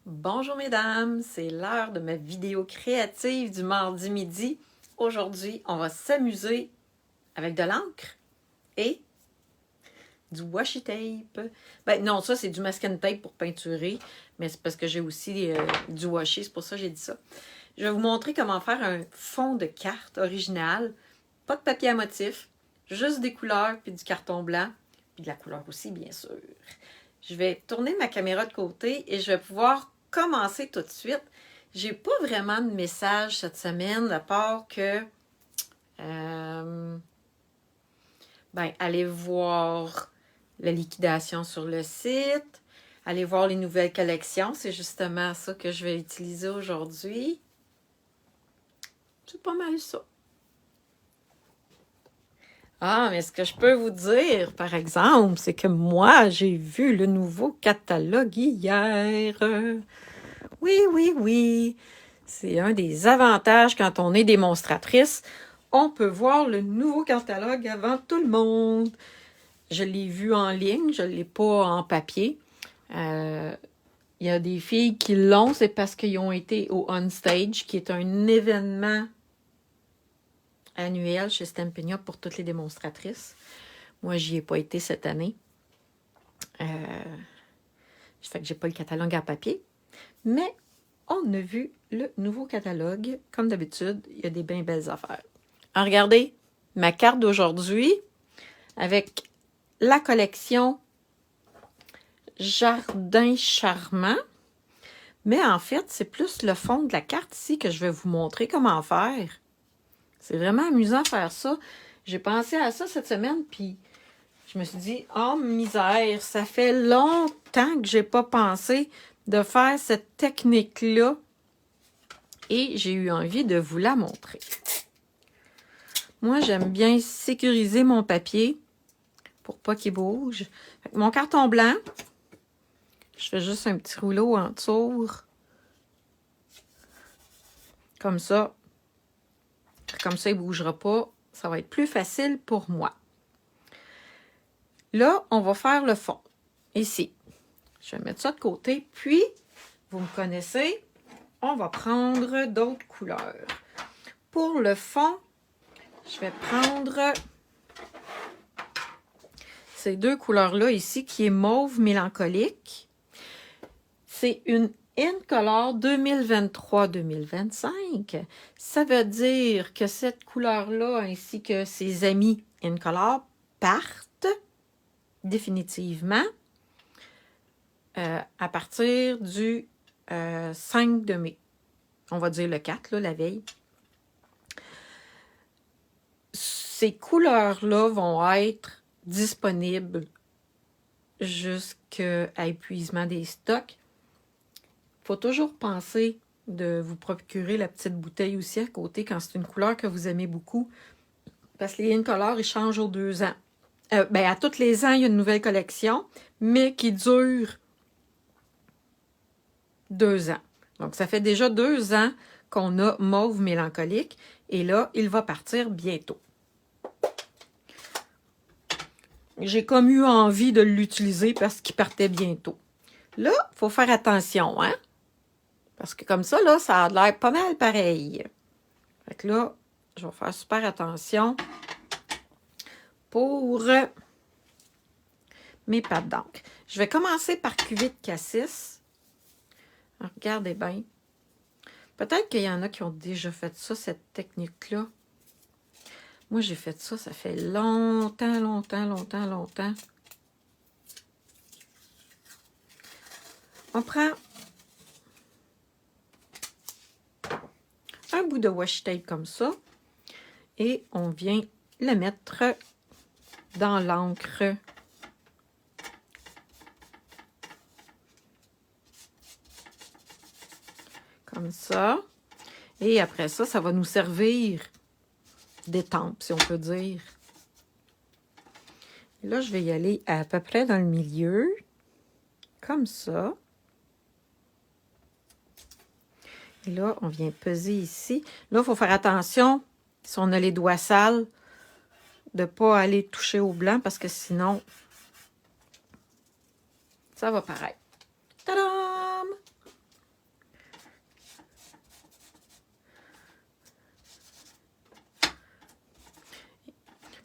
Bonjour mesdames, c'est l'heure de ma vidéo créative du mardi midi. Aujourd'hui, on va s'amuser avec de l'encre et du washi tape. Ben non, ça c'est du masking tape pour peinturer, mais c'est parce que j'ai aussi du washi, c'est pour ça que j'ai dit ça. Je vais vous montrer comment faire un fond de carte original. Pas de papier à motif, juste des couleurs puis du carton blanc, puis de la couleur aussi bien sûr. Je vais tourner ma caméra de côté et je vais pouvoir commencer tout de suite. J'ai pas vraiment de message cette semaine, à part que allez voir la liquidation sur le site, allez voir les nouvelles collections, c'est justement ça que je vais utiliser aujourd'hui. C'est pas mal ça. Ah, mais ce que je peux vous dire, par exemple, c'est que moi, j'ai vu le nouveau catalogue hier. Oui. C'est un des avantages quand on est démonstratrice. On peut voir le nouveau catalogue avant tout le monde. Je l'ai vu en ligne, je ne l'ai pas en papier. Il y a des filles qui l'ont, c'est parce qu'ils ont été au On Stage, qui est un événement annuel chez Stampin' Up pour toutes les démonstratrices. Moi, j'y ai pas été cette année. Fait que j'ai pas le catalogue en papier. Mais on a vu le nouveau catalogue. Comme d'habitude, il y a des bien belles affaires. Alors, regardez ma carte d'aujourd'hui avec la collection Jardin Charmant. Mais en fait, c'est plus le fond de la carte ici que je vais vous montrer comment faire. C'est vraiment amusant de faire ça. J'ai pensé à ça cette semaine, puis je me suis dit, oh misère, ça fait longtemps que j'ai pas pensé de faire cette technique-là. Et j'ai eu envie de vous la montrer. Moi, j'aime bien sécuriser mon papier pour pas qu'il bouge. Mon carton blanc, je fais juste un petit rouleau en tour. Comme ça. Comme ça, il ne bougera pas. Ça va être plus facile pour moi. Là, on va faire le fond. Ici. Je vais mettre ça de côté. Puis, vous me connaissez, on va prendre d'autres couleurs. Pour le fond, je vais prendre ces deux couleurs-là ici, qui est mauve mélancolique. C'est une InColor 2023-2025. Ça veut dire que cette couleur-là, ainsi que ses amis InColor, partent définitivement à partir du 5 de mai. On va dire le 4, là, la veille. Ces couleurs-là vont être disponibles jusqu'à épuisement des stocks. Il faut toujours penser de vous procurer la petite bouteille aussi à côté quand c'est une couleur que vous aimez beaucoup. Parce que les InColor, ils changent aux 2 ans. À tous les ans, il y a une nouvelle collection, mais qui dure 2 ans. Donc, ça fait déjà 2 ans qu'on a mauve mélancolique. Et là, il va partir bientôt. J'ai comme eu envie de l'utiliser parce qu'il partait bientôt. Là, il faut faire attention, hein? Parce que comme ça, là, ça a l'air pas mal pareil. Fait que là, je vais faire super attention pour mes pattes d'encre. Je vais commencer par cuvée de cassis. Alors, regardez bien. Peut-être qu'il y en a qui ont déjà fait ça, cette technique-là. Moi, j'ai fait ça, ça fait longtemps. On prend un bout de washi tape comme ça et on vient le mettre dans l'encre. Comme ça. Et après ça, ça va nous servir d'étampe, si on peut dire. Et là, je vais y aller à peu près dans le milieu. Comme ça. Et là, on vient peser ici. Là, il faut faire attention, si on a les doigts sales, de ne pas aller toucher au blanc parce que sinon, ça va paraître. Tadam!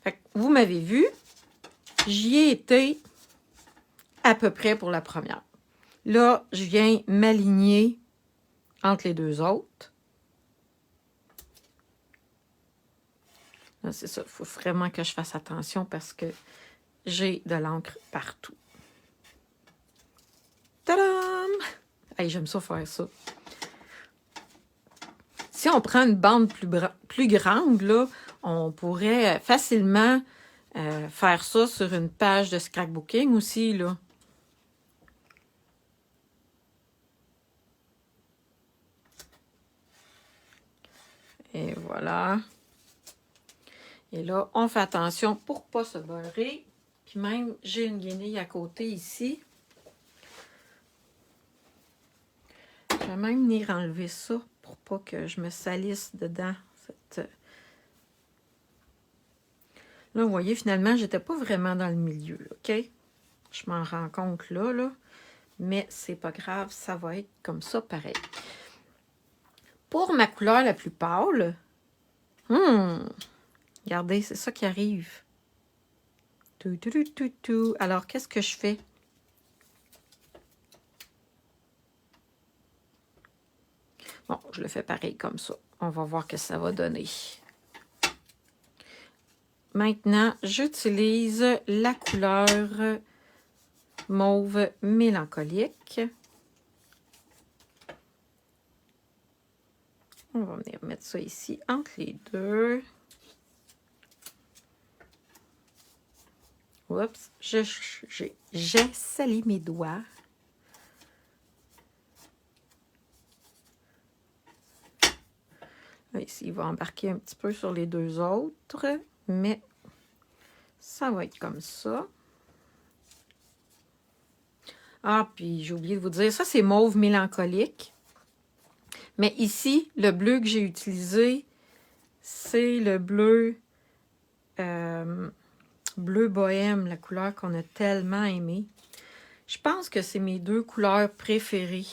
Fait que vous m'avez vu, j'y ai été à peu près pour la première. Là, je viens m'aligner entre les deux autres. Là, c'est ça, il faut vraiment que je fasse attention parce que j'ai de l'encre partout. Tadam! Hey, j'aime ça faire ça. Si on prend une bande plus grande, là, on pourrait facilement faire ça sur une page de scrapbooking aussi, là. Et voilà. Et là, on fait attention pour ne pas se beurrer. Puis même, j'ai une guenille à côté ici. Je vais même venir enlever ça pour pas que je me salisse dedans. Là, vous voyez, finalement, j'étais pas vraiment dans le milieu, OK? Je m'en rends compte là. Mais c'est pas grave, ça va être comme ça pareil. Pour ma couleur la plus pâle, regardez, c'est ça qui arrive. Alors, qu'est-ce que je fais? Bon, je le fais pareil comme ça. On va voir ce que ça va donner. Maintenant, j'utilise la couleur mauve mélancolique. On va venir mettre ça ici entre les deux. Oups, j'ai sali mes doigts. Là, ici, il va embarquer un petit peu sur les deux autres, mais ça va être comme ça. Ah, puis j'ai oublié de vous dire, ça c'est mauve mélancolique. Mais ici, le bleu que j'ai utilisé, c'est le bleu bleu bohème, la couleur qu'on a tellement aimée. Je pense que c'est mes deux couleurs préférées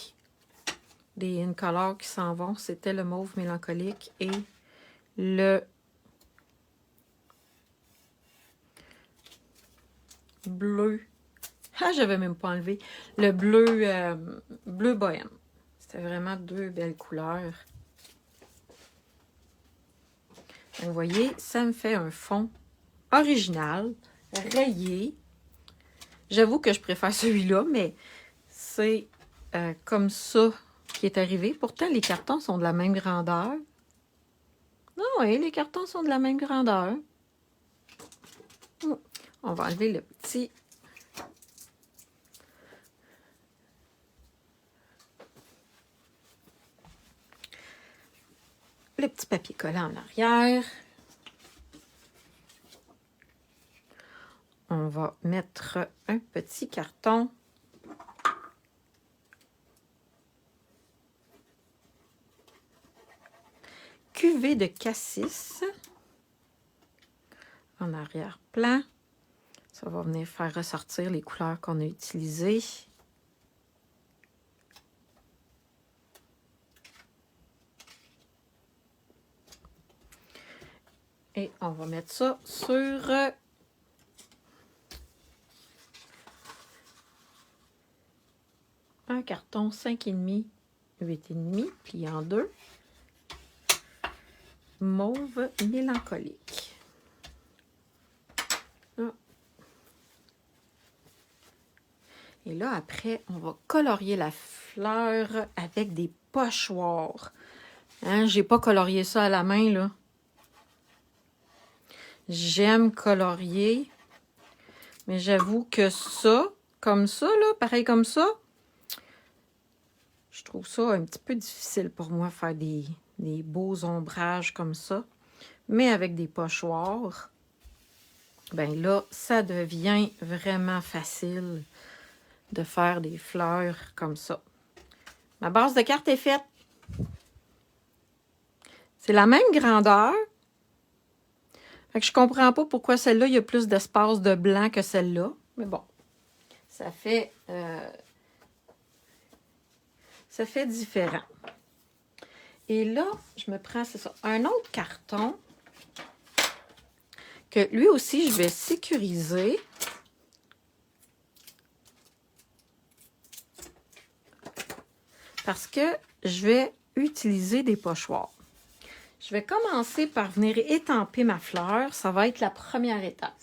des Incolor qui s'en vont. C'était le mauve mélancolique et le bleu. Ah, j'avais même pas enlevé. Le bleu, bleu bohème. C'était vraiment deux belles couleurs. Vous voyez, ça me fait un fond original, rayé. J'avoue que je préfère celui-là, mais c'est comme ça qui est arrivé. Pourtant, les cartons sont de la même grandeur. Ah oui, les cartons sont de la même grandeur. On va enlever le petit... le petit papier collant en arrière. On va mettre un petit carton. Cuvée de cassis en arrière-plan. Ça va venir faire ressortir les couleurs qu'on a utilisées. Et on va mettre ça sur un carton 5,5, 8,5, plié en deux. Mauve mélancolique. Et là, après, on va colorier la fleur avec des pochoirs. Hein, j'ai pas colorié ça à la main, là. J'aime colorier. Mais j'avoue que ça, comme ça, là, pareil comme ça, je trouve ça un petit peu difficile pour moi, faire des beaux ombrages comme ça. Mais avec des pochoirs, ben là, ça devient vraiment facile de faire des fleurs comme ça. Ma base de carte est faite. C'est la même grandeur. Fait que je comprends pas pourquoi celle-là, il y a plus d'espace de blanc que celle-là. Mais bon, ça fait différent. Et là, je me prends, c'est ça, un autre carton que lui aussi, je vais sécuriser. Parce que je vais utiliser des pochoirs. Je vais commencer par venir étamper ma fleur. Ça va être la première étape.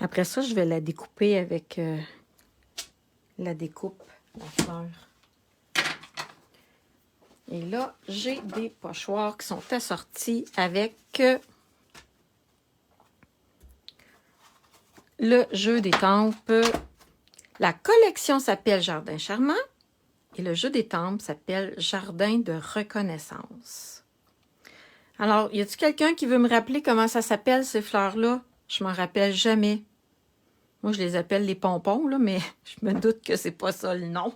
Après ça, je vais la découper avec la découpe, la fleur. Et là, j'ai des pochoirs qui sont assortis avec le jeu d'étampes. La collection s'appelle Jardin Charmant et le jeu d'étampes s'appelle Jardin de reconnaissance. Alors, y a-t-il quelqu'un qui veut me rappeler comment ça s'appelle ces fleurs-là? Je m'en rappelle jamais. Moi, je les appelle les pompons, là, mais je me doute que c'est pas ça le nom.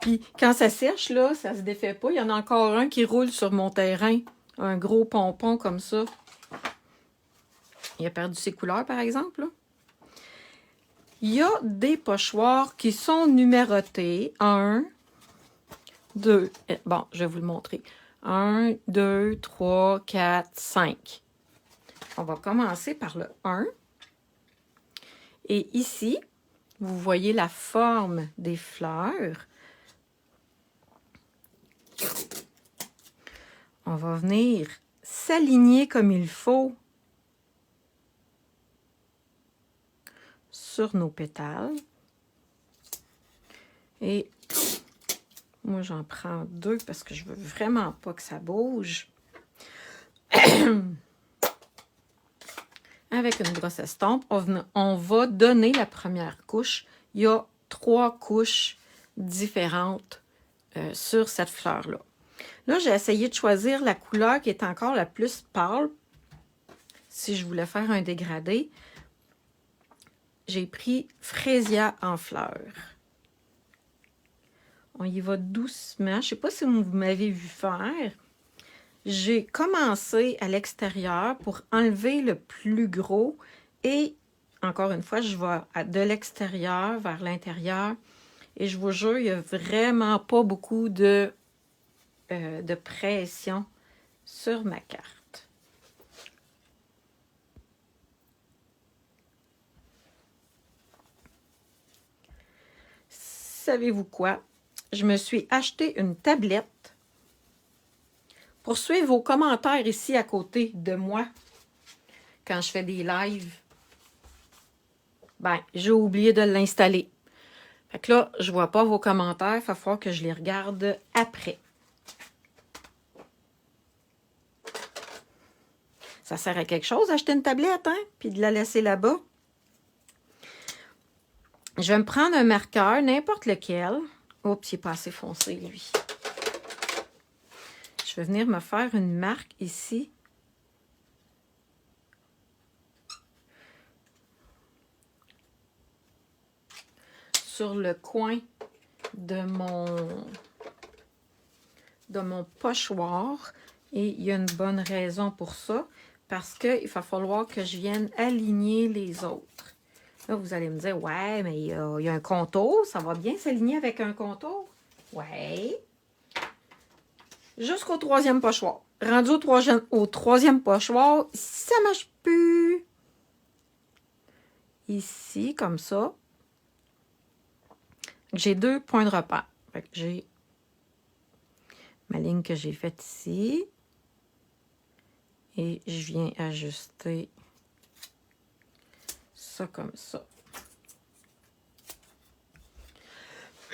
Puis, quand ça sèche, là, ça se défait pas. Il y en a encore un qui roule sur mon terrain. Un gros pompon comme ça. Il a perdu ses couleurs, par exemple. Là. Il y a des pochoirs qui sont numérotés. 1, 2... Bon, je vais vous le montrer. 1, 2, 3, 4, 5. On va commencer par le 1. Et ici, vous voyez la forme des fleurs. On va venir s'aligner comme il faut sur nos pétales. Et moi, j'en prends 2 parce que je veux vraiment pas que ça bouge. Avec une brosse estompe, on va donner la première couche. Il y a 3 couches différentes sur cette fleur-là. Là, j'ai essayé de choisir la couleur qui est encore la plus pâle. Si je voulais faire un dégradé, j'ai pris Frésia en fleurs. On y va doucement. Je ne sais pas si vous m'avez vu faire. J'ai commencé à l'extérieur pour enlever le plus gros et, encore une fois, je vais de l'extérieur vers l'intérieur et je vous jure, il n'y a vraiment pas beaucoup de pression sur ma carte. Savez-vous quoi? Je me suis acheté une tablette pour suivre vos commentaires ici à côté de moi quand je fais des lives. Ben, j'ai oublié de l'installer. Fait que là, je ne vois pas vos commentaires. Il va falloir que je les regarde après. Ça sert à quelque chose d'acheter une tablette, hein? Puis de la laisser là-bas. Je vais me prendre un marqueur, n'importe lequel. Oups, il n'est pas assez foncé, lui. Je vais venir me faire une marque ici. Sur le coin de mon pochoir. Et il y a une bonne raison pour ça. Parce qu'il va falloir que je vienne aligner les autres. Là, vous allez me dire, ouais, mais il y a un contour. Ça va bien s'aligner avec un contour? Ouais. Jusqu'au 3e pochoir. Rendu au 3e pochoir, ça ne marche plus. Ici, comme ça. J'ai 2 points de repère. Fait que j'ai ma ligne que j'ai faite ici. Et je viens ajuster ça comme ça.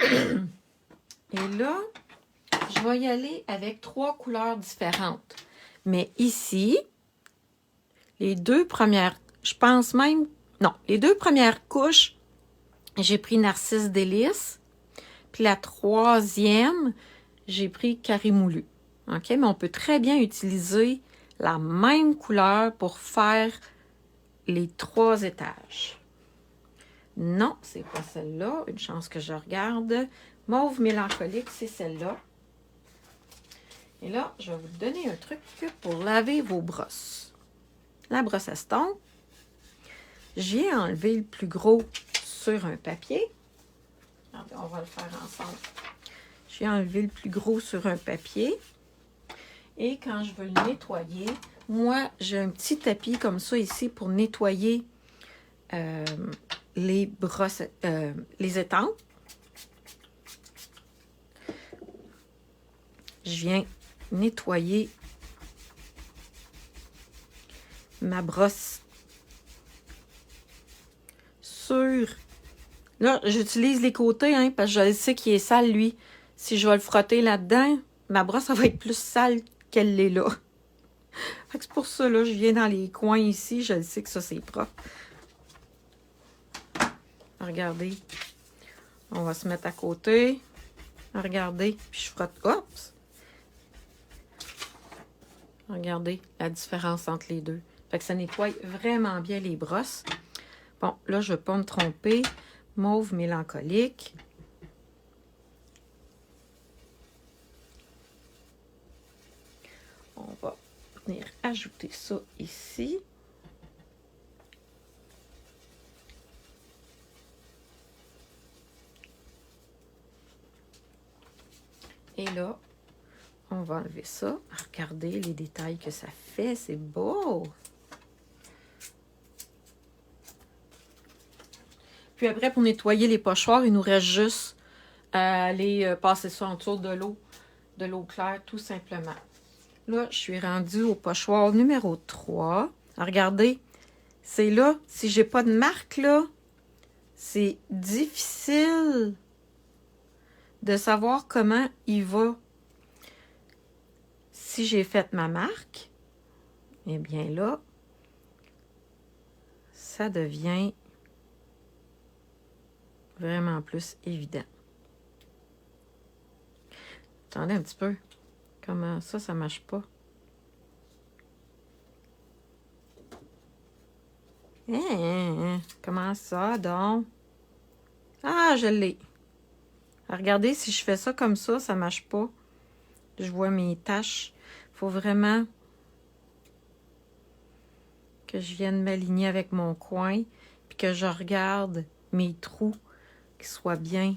Et là, je vais y aller avec 3 couleurs différentes. Mais ici, les 2 premières, je pense même, non, les 2 premières couches, j'ai pris Narcisse Délice. Puis la 3e, j'ai pris Carré-Moulu. OK? Mais on peut très bien utiliser la même couleur pour faire les 3 étages. Non, c'est pas celle-là. Une chance que je regarde. Mauve mélancolique, c'est celle-là. Et là, je vais vous donner un truc pour laver vos brosses. La brosse à estompe, j'ai enlevé le plus gros sur un papier. Regardez, on va le faire ensemble. J'ai enlevé le plus gros sur un papier. Et quand je veux le nettoyer, moi, j'ai un petit tapis comme ça ici pour nettoyer les brosses, les étampes. Je viens nettoyer ma brosse sur... Là, j'utilise les côtés, hein, parce que je sais qu'il est sale, lui. Si je vais le frotter là-dedans, ma brosse, elle va être plus sale qu'elle l'est là. Fait que c'est pour ça, là, je viens dans les coins ici. Je le sais que ça, c'est propre. Regardez. On va se mettre à côté. Regardez. Puis je frotte. Oups! Regardez la différence entre les deux. Fait que ça nettoie vraiment bien les brosses. Bon, là, je ne vais pas me tromper. Mauve mélancolique. On va venir ajouter ça ici. Et là, on va enlever ça. Regardez les détails que ça fait. C'est beau! Puis après, pour nettoyer les pochoirs, il nous reste juste à aller passer ça autour de l'eau claire, tout simplement. Là, je suis rendue au pochoir numéro 3. Regardez, c'est là, si j'ai pas de marque, là, c'est difficile de savoir comment il va. Si j'ai fait ma marque, eh bien là, ça devient vraiment plus évident. Attendez un petit peu. Comment ça, ça marche pas? Comment ça, donc? Ah, je l'ai. Regardez, si je fais ça comme ça marche pas. Je vois mes taches. Il faut vraiment que je vienne m'aligner avec mon coin, puis que je regarde mes trous qui soient bien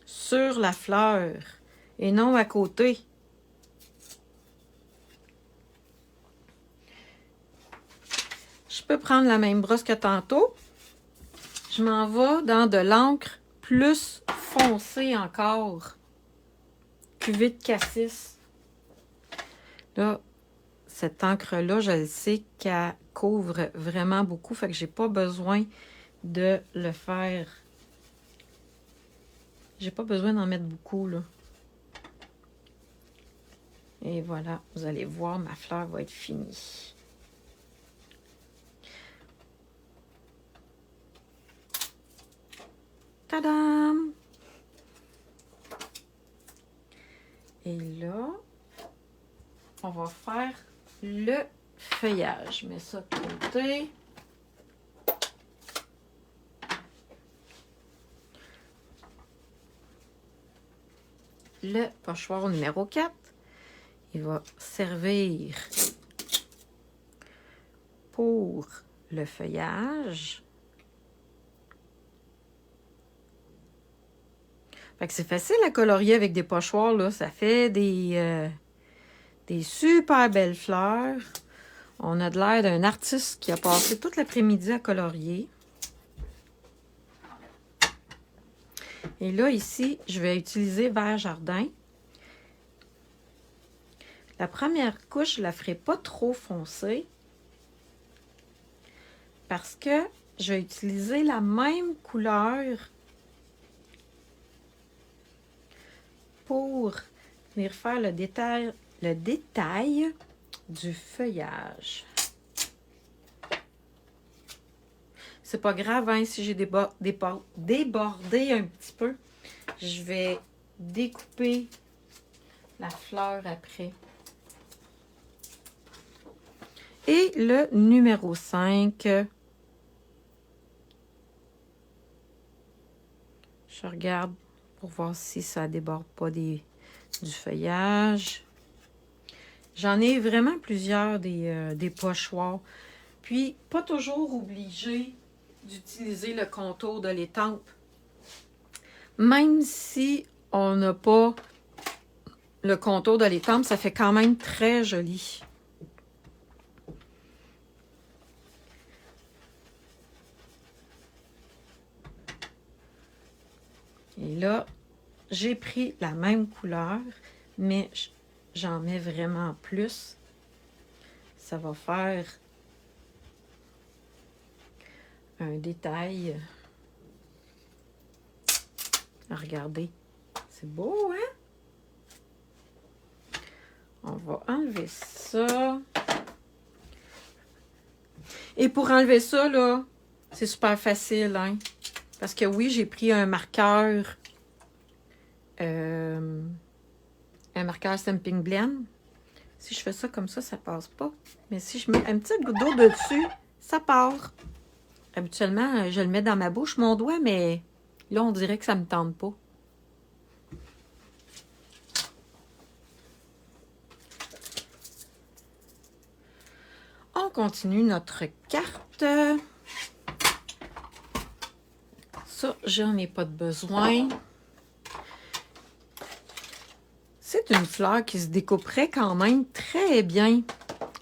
sur la fleur et non à côté. Je peux prendre la même brosse que tantôt. Je m'en vais dans de l'encre plus foncée encore. Cuvée de cassis. Là, cette encre-là, je le sais qu'elle couvre vraiment beaucoup. Fait que j'ai pas besoin de le faire. J'ai pas besoin d'en mettre beaucoup, là. Et voilà, vous allez voir, ma fleur va être finie. Tadam! Et là, on va faire le feuillage. Je mets ça de côté. Le pochoir numéro 4, il va servir pour le feuillage. Fait que c'est facile à colorier avec des pochoirs, là. Ça fait des super belles fleurs. On a de l'air d'un artiste qui a passé toute l'après-midi à colorier. Et là, ici, je vais utiliser vert jardin. La première couche, je ne la ferai pas trop foncée parce que je vais utiliser la même couleur pour venir faire le détail du feuillage. C'est pas grave, hein, si j'ai débordé un petit peu. Je vais découper la fleur après. Et le numéro 5. Je regarde pour voir si ça ne déborde pas du feuillage. J'en ai vraiment plusieurs des pochoirs. Puis, pas toujours obligé d'utiliser le contour de l'étampe. Même si on n'a pas le contour de l'étampe, ça fait quand même très joli. Et là, j'ai pris la même couleur, mais j'en mets vraiment plus. Ça va faire un détail. Regardez, c'est beau, hein? On va enlever ça. Et pour enlever ça, là, c'est super facile, hein? Parce que oui, j'ai pris un marqueur Stamping Blend. Si je fais ça comme ça passe pas. Mais si je mets un petit goutte d'eau dessus, ça part. Habituellement, je le mets dans ma bouche, mon doigt, mais là, on dirait que ça me tente pas. On continue notre carte. Ça, j'en ai pas de besoin. C'est une fleur qui se découperait quand même très bien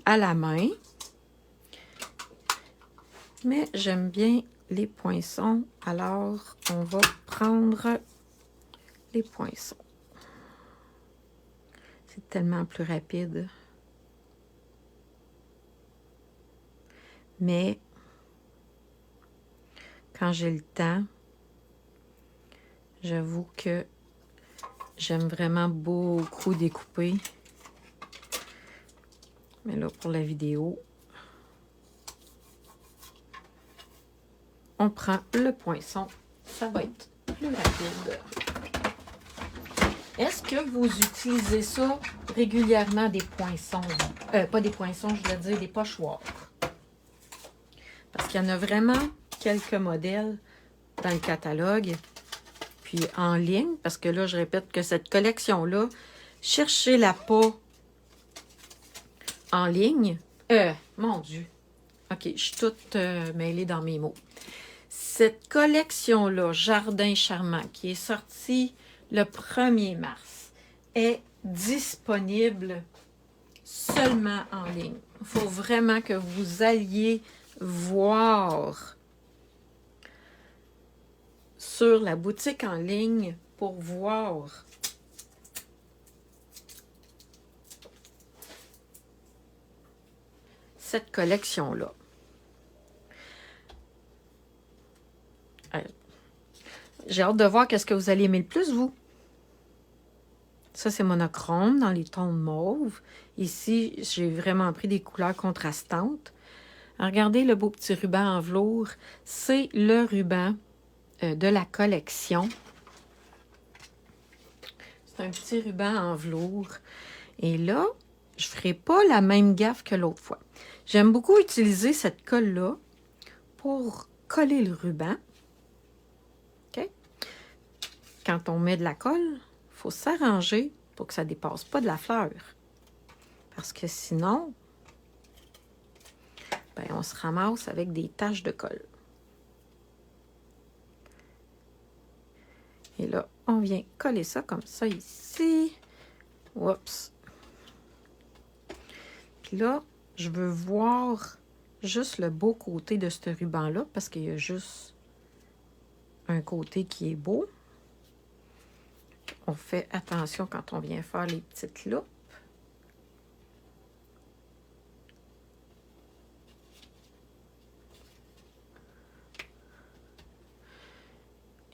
à la main. Mais j'aime bien les poinçons. Alors, on va prendre les poinçons. C'est tellement plus rapide. Mais, quand j'ai le temps, j'avoue que j'aime vraiment beaucoup découper. Mais là, pour la vidéo, on prend le poinçon. Ça va être plus rapide. Est-ce que vous utilisez ça régulièrement, des poinçons? Pas des poinçons, je veux dire des pochoirs. Parce qu'il y en a vraiment quelques modèles dans le catalogue. Puis en ligne, parce que là, je répète que cette collection-là, cherchez-la pas en ligne. Mon Dieu. OK, je suis toute mêlée dans mes mots. Cette collection-là, Jardin Charmant, qui est sortie le 1er mars, est disponible seulement en ligne. Il faut vraiment que vous alliez voir sur la boutique en ligne pour voir cette collection-là. J'ai hâte de voir qu'est-ce que vous allez aimer le plus, vous. Ça, c'est monochrome dans les tons mauve. Ici, j'ai vraiment pris des couleurs contrastantes. Regardez le beau petit ruban en velours. C'est le ruban de la collection. C'est un petit ruban en velours. Et là, je ne ferai pas la même gaffe que l'autre fois. J'aime beaucoup utiliser cette colle-là pour coller le ruban. OK? Quand on met de la colle, il faut s'arranger pour que ça ne dépasse pas de la fleur. Parce que sinon, ben, on se ramasse avec des taches de colle. Et là, on vient coller ça comme ça ici. Oups. Puis là, je veux voir juste le beau côté de ce ruban-là parce qu'il y a juste un côté qui est beau. On fait attention quand on vient faire les petites loupes.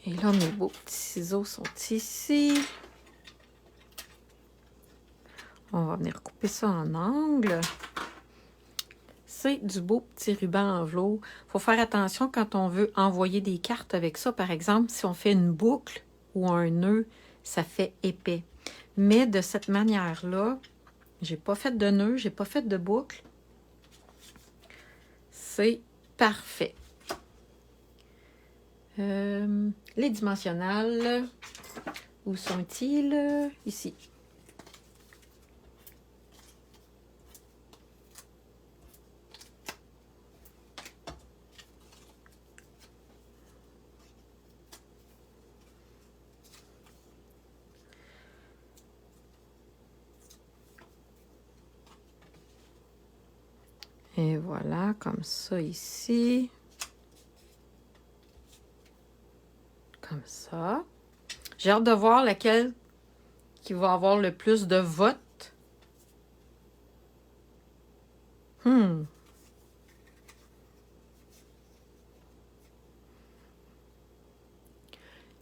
Et là, mes beaux petits ciseaux sont ici. On va venir couper ça en angle. C'est du beau petit ruban en velours. Il faut faire attention quand on veut envoyer des cartes avec ça. Par exemple, si on fait une boucle ou un nœud, ça fait épais. Mais de cette manière-là, j'ai pas fait de nœud, j'ai pas fait de boucle. C'est parfait. Les dimensionnels, où sont-ils? Ici. Et voilà, comme ça ici. Comme ça. J'ai hâte de voir laquelle qui va avoir le plus de votes.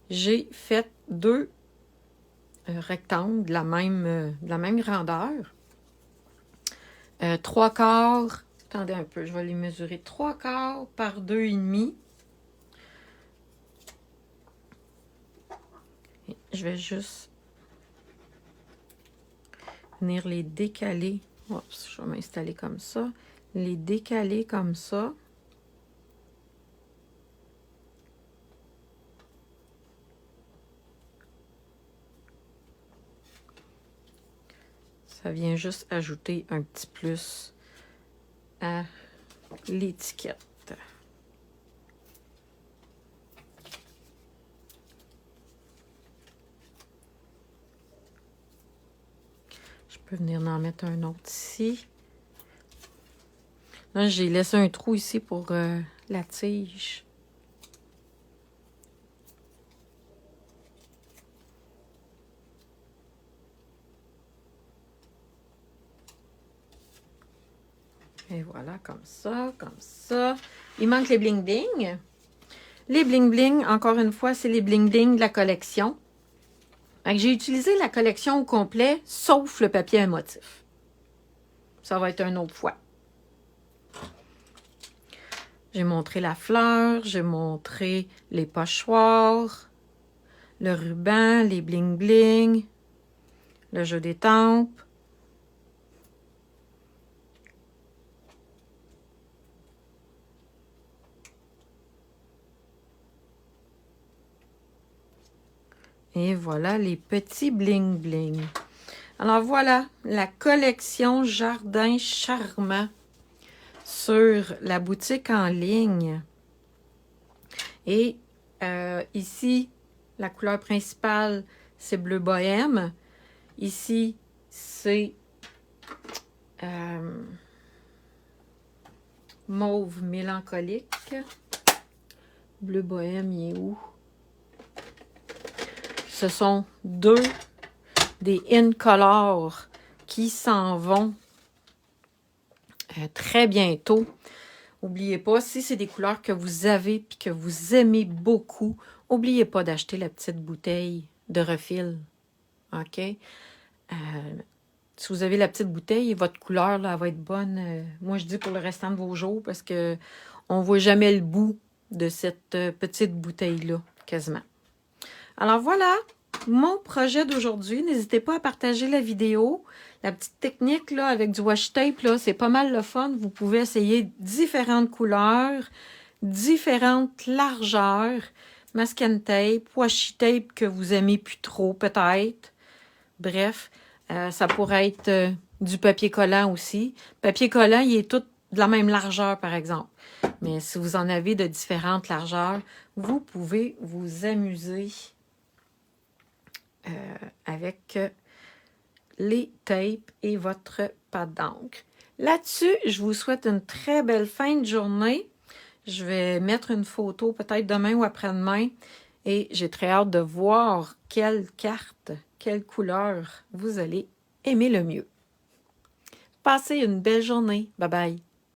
J'ai fait deux rectangles de la même grandeur. 3/4. Attendez un peu, je vais les mesurer. 3/4 par 2,5. Je vais juste venir les décaler. Oups, je vais m'installer comme ça. Les décaler comme ça. Ça vient juste ajouter un petit plus à l'étiquette. Je peux venir en mettre un autre ici. Là, j'ai laissé un trou ici pour la tige. Et voilà, comme ça, comme ça. Il manque les bling-bling. Les bling-bling, encore une fois, c'est les bling-bling de la collection. J'ai utilisé la collection au complet, sauf le papier à motif. Ça va être une autre fois. J'ai montré la fleur, j'ai montré les pochoirs, le ruban, les bling-bling, le jeu des tempes. Et voilà les petits bling-bling. Alors voilà, la collection Jardin Charmant sur la boutique en ligne. Et ici, la couleur principale, c'est bleu bohème. Ici, c'est mauve mélancolique. Bleu bohème, il est où? Ce sont des in-color qui s'en vont très bientôt. N'oubliez pas, si c'est des couleurs que vous avez et que vous aimez beaucoup, n'oubliez pas d'acheter la petite bouteille de refil. OK? Si vous avez la petite bouteille, votre couleur là, elle va être bonne. Moi, je dis pour le restant de vos jours parce que on ne voit jamais le bout de cette petite bouteille-là, quasiment. Alors voilà, mon projet d'aujourd'hui. N'hésitez pas à partager la vidéo. La petite technique là, avec du washi tape, là, c'est pas mal le fun. Vous pouvez essayer différentes couleurs, différentes largeurs, masking tape, washi tape que vous aimez plus trop peut-être. Bref, ça pourrait être du papier collant aussi. Papier collant, il est tout de la même largeur par exemple. Mais si vous en avez de différentes largeurs, vous pouvez vous amuser avec les tapes et votre pâte d'encre. Là-dessus, je vous souhaite une très belle fin de journée. Je vais mettre une photo peut-être demain ou après-demain et j'ai très hâte de voir quelle carte, quelle couleur vous allez aimer le mieux. Passez une belle journée. Bye bye.